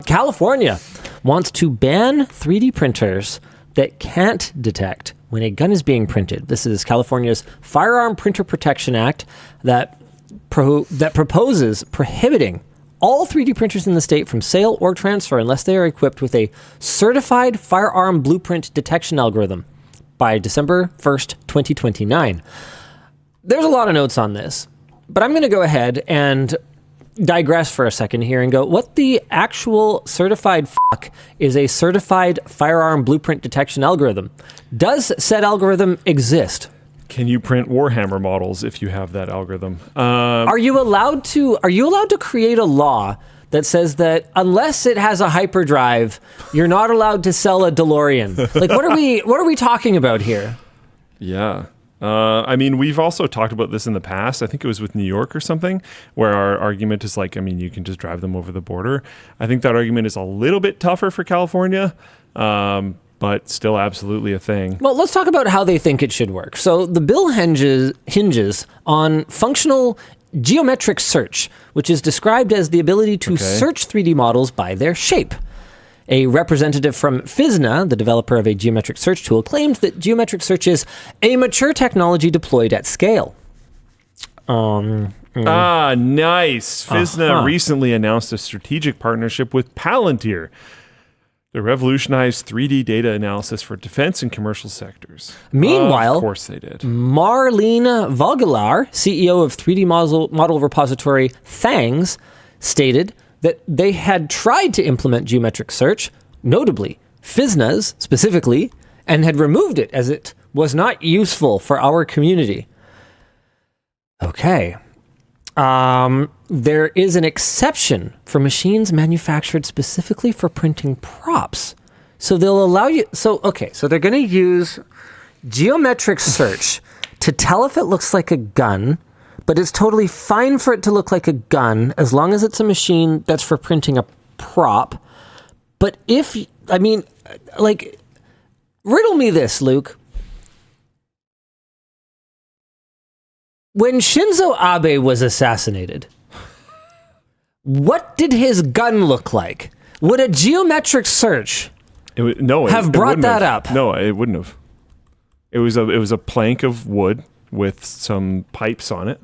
California wants to ban 3D printers that can't detect when a gun is being printed. This is California's Firearm Printer Protection Act that proposes prohibiting all 3D printers in the state from sale or transfer unless they are equipped with a certified firearm blueprint detection algorithm by December 1st, 2029. There's a lot of notes on this, but I'm going to go ahead and digress for a second here and go, what the actual certified fuck is a certified firearm blueprint detection algorithm? Does said algorithm exist? Can you print Warhammer models if you have that algorithm? Are you allowed to create a law that says that unless it has a hyperdrive, you're not allowed to sell a DeLorean? Like, what are we talking about here? Yeah. I mean, we've also talked about this in the past. I think it was with New York or something, where our argument is like, I mean, you can just drive them over the border. I think that argument is a little bit tougher for California, but still absolutely a thing. Well, let's talk about how they think it should work. So the bill hinges on functional geometric search, which is described as the ability to search 3D models by their shape. A representative from FISNA, the developer of a geometric search tool, claimed that geometric search is a mature technology deployed at scale. Nice. FISNA recently announced a strategic partnership with Palantir to revolutionize 3D data analysis for defense and commercial sectors. Meanwhile, of course they did. Marlene Vogelar, CEO of 3D model repository Thangs, stated that they had tried to implement geometric search, notably FISNA's specifically, and had removed it as it was not useful for our community. Okay. There is an exception for machines manufactured specifically for printing props. So they'll allow you... So they're going to use geometric search to tell if it looks like a gun, but it's totally fine for it to look like a gun as long as it's a machine that's for printing a prop. But riddle me this, Luke. When Shinzo Abe was assassinated, what did his gun look like? Would a geometric search have brought that up? No, it wouldn't have. It was a plank of wood with some pipes on it.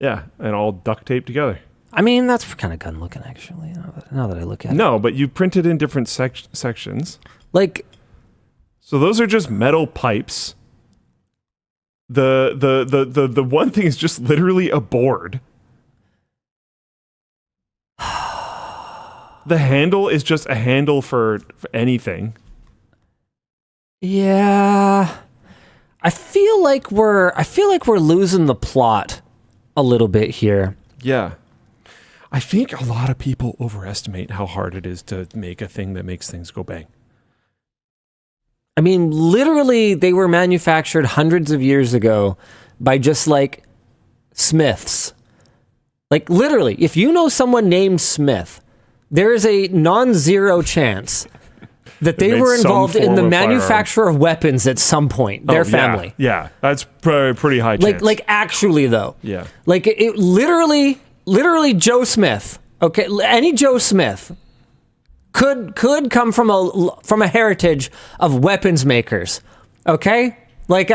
Yeah, and all duct taped together. I mean, that's kind of gun looking, actually, now that I look at it. No, but you print it in different sections. So those are just metal pipes. The one thing is just literally a board. The handle is just a handle for anything. Yeah. I feel like we're losing the plot a little bit here. Yeah. I think a lot of people overestimate how hard it is to make a thing that makes things go bang. I mean, literally, they were manufactured hundreds of years ago by just, smiths. Literally, if you know someone named Smith, there is a non-zero chance that they were involved in the manufacture of weapons at some point, their family. Yeah, that's pretty high chance. Actually, though. Yeah. It literally Joe Smith, okay, any Joe Smith could come from a heritage of weapons makers, okay? Look,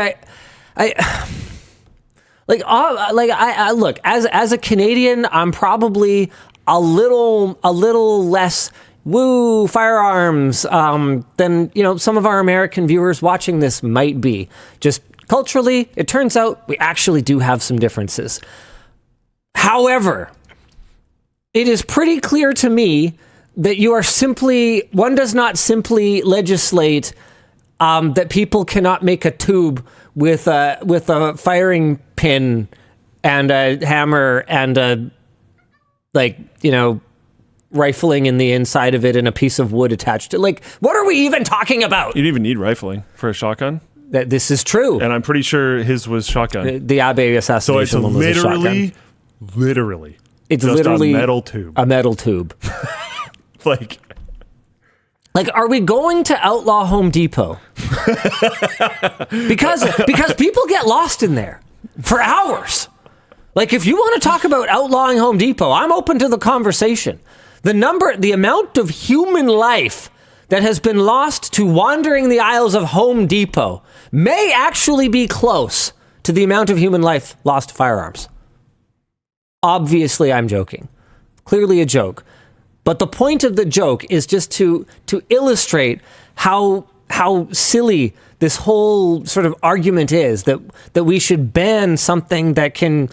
as a Canadian, I'm probably a little less woo firearms than some of our American viewers watching this might be. Just culturally, it turns out we actually do have some differences. However, it is pretty clear to me that one does not simply legislate that people cannot make a tube with a firing pin and a hammer and rifling in the inside of it and a piece of wood attached to it. What are we even talking about? You don't even need rifling for a shotgun. This is true. And I'm pretty sure his was shotgun. The Abe assassination one was a shotgun. Literally. It's just literally a metal tube. A metal tube. Are we going to outlaw Home Depot? because people get lost in there for hours. If you want to talk about outlawing Home Depot, I'm open to the conversation. The amount of human life that has been lost to wandering the aisles of Home Depot may actually be close to the amount of human life lost to firearms. Obviously, I'm joking. Clearly a joke. But the point of the joke is just to illustrate how silly this whole sort of argument is that we should ban something that can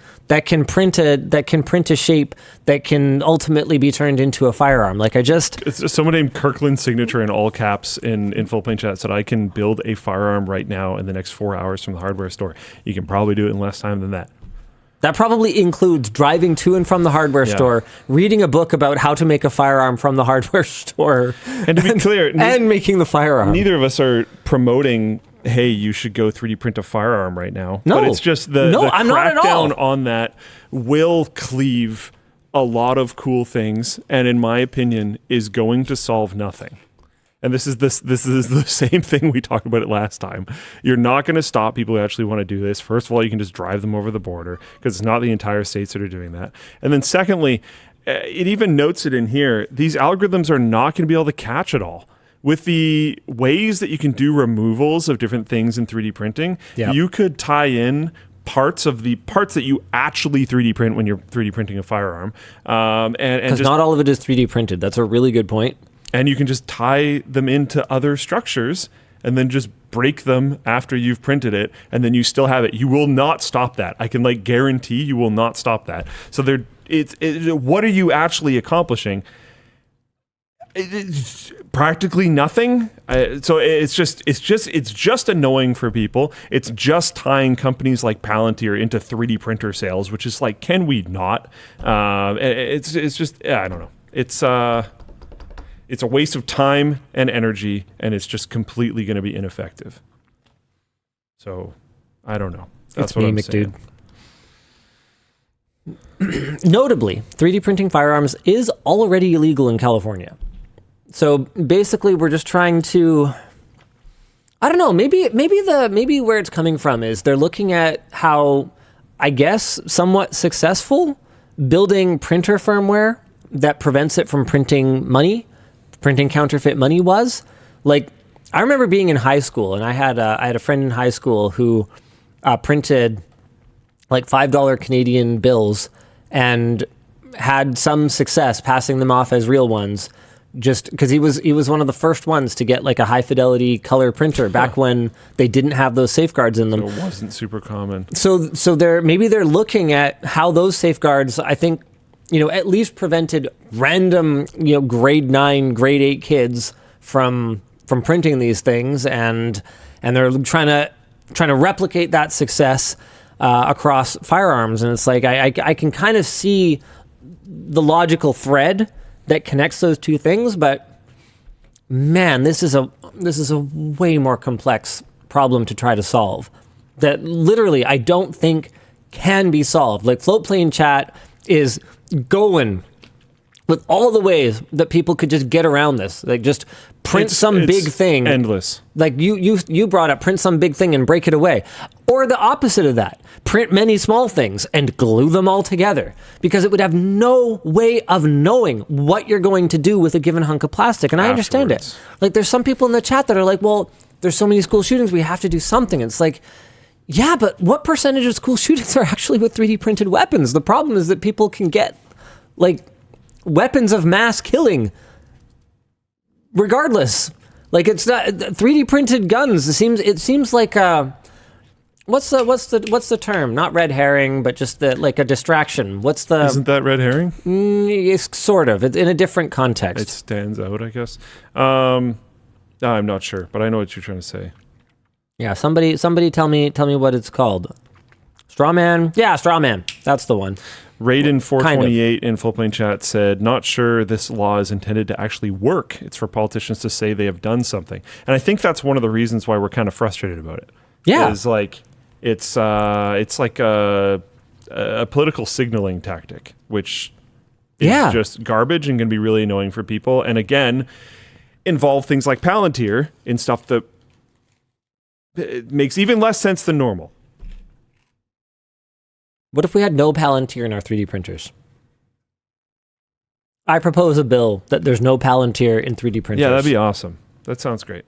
print a shape that can ultimately be turned into a firearm. It's someone named Kirkland Signature in all caps in full plane chat said, I can build a firearm right now in the next 4 hours from the hardware store. You can probably do it in less time than that. That probably includes driving to and from the hardware store, reading a book about how to make a firearm from the hardware store. And to be clear, and making the firearm. Neither of us are promoting, hey, you should go 3D print a firearm right now. No. But it's just the I'm not at all. crackdown on that will cleave a lot of cool things, and in my opinion, is going to solve nothing. And this is the same thing we talked about it last time. You're not going to stop people who actually want to do this. First of all, you can just drive them over the border because it's not the entire states that are doing that. And then secondly, it even notes it in here, these algorithms are not going to be able to catch it all. With the ways that you can do removals of different things in 3D printing, you could tie in parts that you actually 3D print when you're 3D printing a firearm. Because not all of it is 3D printed. That's a really good point. And you can just tie them into other structures and then just break them after you've printed it, and then you still have it. You will not stop that. I can guarantee you will not stop that. So what are you actually accomplishing? It's practically nothing. So it's just annoying for people. It's just tying companies like Palantir into 3D printer sales, which is can we not? It's just I don't know. It's a waste of time and energy, and it's just completely going to be ineffective. So, I don't know. That's what I'm saying. Notably, 3D printing firearms is already illegal in California. So basically, we're just trying to, I don't know, maybe where it's coming from is they're looking at how, I guess, somewhat successful building printer firmware that prevents it from printing counterfeit money was. I remember being in high school, and I had a friend in high school who printed $5 Canadian bills and had some success passing them off as real ones, just because he was one of the first ones to get a high fidelity color printer back when they didn't have those safeguards in them. It wasn't super common. So they're looking at how those safeguards, I think, at least prevented random, grade 9, grade 8 kids from printing these things, and they're trying to replicate that success across firearms. And it's I can kind of see the logical thread that connects those two things, but man, this is a way more complex problem to try to solve that literally I don't think can be solved. Float plane chat is going with all the ways that people could just get around this. Just print some big thing. Endless. You brought up, print some big thing and break it away. Or the opposite of that. Print many small things and glue them all together. Because it would have no way of knowing what you're going to do with a given hunk of plastic. And I understand it. There's some people in the chat that are well, there's so many school shootings, we have to do something. It's yeah, but what percentage of school shootings are actually with 3D printed weapons? The problem is that people can get weapons of mass killing regardless. It's not 3D printed guns. It seems like what's the term? Not red herring, but just a distraction. Isn't that red herring? It's sort of. It's in a different context. It stands out, I guess. I'm not sure, but I know what you're trying to say. Yeah, somebody tell me what it's called. Strawman? Yeah, Strawman. That's the one. Raiden 428 in full plane chat said, not sure this law is intended to actually work. It's for politicians to say they have done something. And I think that's one of the reasons why we're kind of frustrated about it. Yeah. It's like a political signaling tactic, which is just garbage and can be really annoying for people. And again, involve things like Palantir in stuff that it makes even less sense than normal. What if we had no Palantir in our 3D printers? I propose a bill that there's no Palantir in 3D printers. Yeah, that'd be awesome. That sounds great.